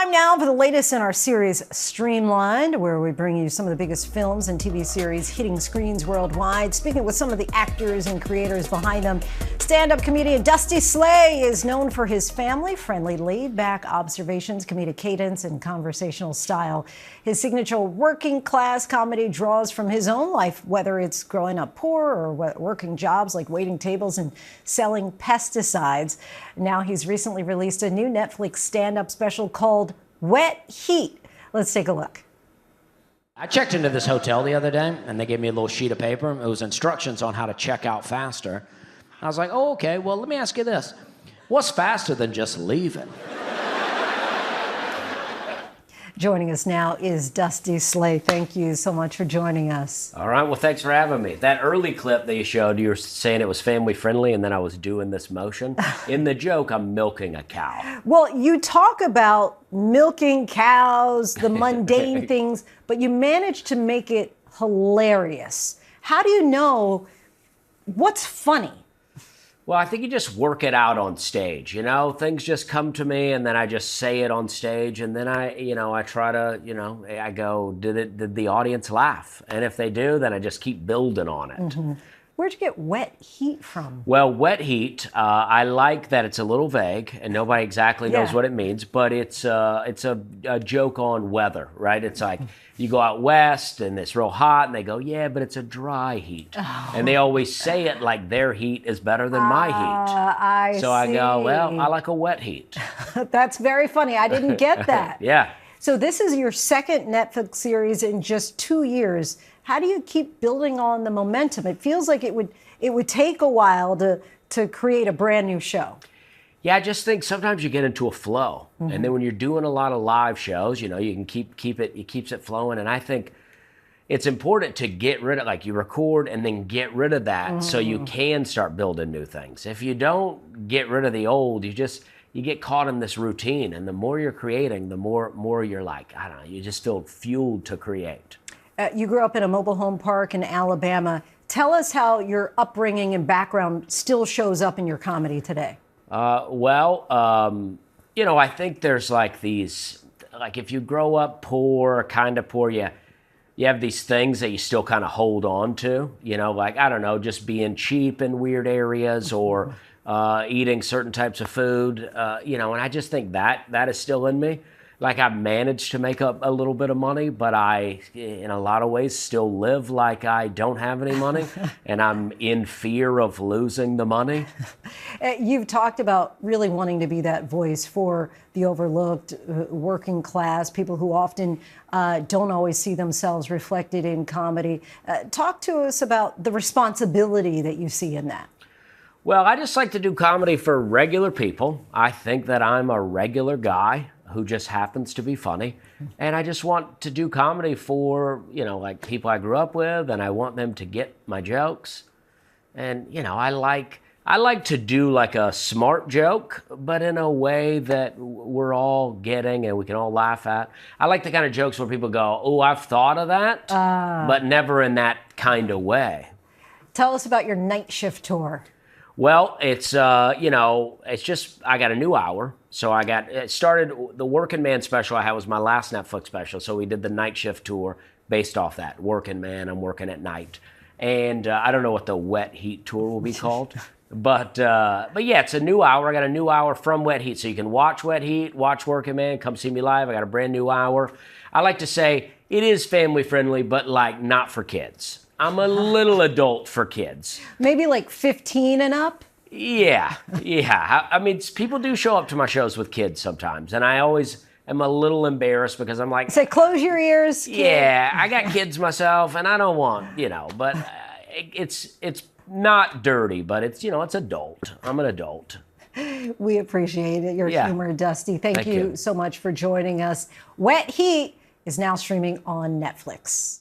Time now for the latest in our series Streamlined, where we bring you some of the biggest films and TV series hitting screens worldwide. Speaking with some of the actors and creators behind them, stand-up comedian Dusty Slay is known for his family-friendly, laid-back observations, comedic cadence, and conversational style. His signature working-class comedy draws from his own life, whether it's growing up poor or working jobs like waiting tables and selling pesticides. Now he's recently released a new Netflix stand-up special called Wet Heat. Let's take a look. I checked into this hotel the other day, and they gave me a little sheet of paper. It was instructions on how to check out faster. I was like, oh, okay, well, let me ask you this. What's faster than just leaving? Joining us now is Dusty Slay. Thank you so much for joining us. All right, well, thanks for having me. That early clip that you showed, you were saying it was family friendly, and then I was doing this motion. In the joke, I'm milking a cow. Well, you talk about milking cows, the mundane things, but you managed to make it hilarious. How do you know what's funny? Well, I think you just work it out on stage, you know? Things just come to me, and then I just say it on stage, and then I try to, I go, did the audience laugh? And if they do, then I just keep building on it. Mm-hmm. Where'd you get Wet Heat from? Well, Wet Heat, I like that it's a little vague, and nobody exactly knows what it means, but it's a joke on weather, right? It's like, you go out west, and it's real hot, and they go, yeah, but it's a dry heat. Oh. And they always say it like their heat is better than my heat. So I go, well, I like a wet heat. That's very funny. I didn't get that. Yeah. So this is your second Netflix series in just 2 years. How do you keep building on the momentum? It feels like it would take a while to create a brand new show. Yeah, I just think sometimes you get into a flow. Mm-hmm. And then when you're doing a lot of live shows, you can keep it keeps it flowing. And I think it's important to get rid of, like, you record and then get rid of that so you can start building new things. If you don't get rid of the old, you get caught in this routine. And the more you're creating, the more you're like, I don't know, you just feel fueled to create. You grew up in a mobile home park in Alabama. Tell us how your upbringing and background still shows up in your comedy today. I think there's like these, like if you grow up poor, kind of poor, you have these things that you still kind of hold on to, like, I don't know, just being cheap in weird areas or eating certain types of food, and I just think that is still in me. Like, I've managed to make up a little bit of money, but I, in a lot of ways, still live like I don't have any money, and I'm in fear of losing the money. You've talked about really wanting to be that voice for the overlooked, working class, people who often don't always see themselves reflected in comedy. Talk to us about the responsibility that you see in that. Well, I just like to do comedy for regular people. I think that I'm a regular guy who just happens to be funny. And I just want to do comedy for, like people I grew up with, and I want them to get my jokes. And, I like to do like a smart joke, but in a way that we're all getting and we can all laugh at. I like the kind of jokes where people go, oh, I've thought of that, but never in that kind of way. Tell us about your night shift tour. Well, it's, it's just, I got a new hour. So it started, the Working Man special I had was my last Netflix special. So we did the night shift tour based off that. Working Man, I'm working at night. And I don't know what the Wet Heat tour will be called. But yeah, it's a new hour. I got a new hour from Wet Heat. So you can watch Wet Heat, watch Working Man, come see me live. I got a brand new hour. I like to say it is family friendly, but like not for kids. I'm a little adult for kids. Maybe like 15 and up? Yeah. I mean, people do show up to my shows with kids sometimes, and I always am a little embarrassed because I'm like... Say, close your ears, kid. Yeah, I got kids myself, and I don't want, but it's not dirty, but it's, it's adult. I'm an adult. We appreciate it, your humor, Dusty. Thank you so much for joining us. Wet Heat is now streaming on Netflix.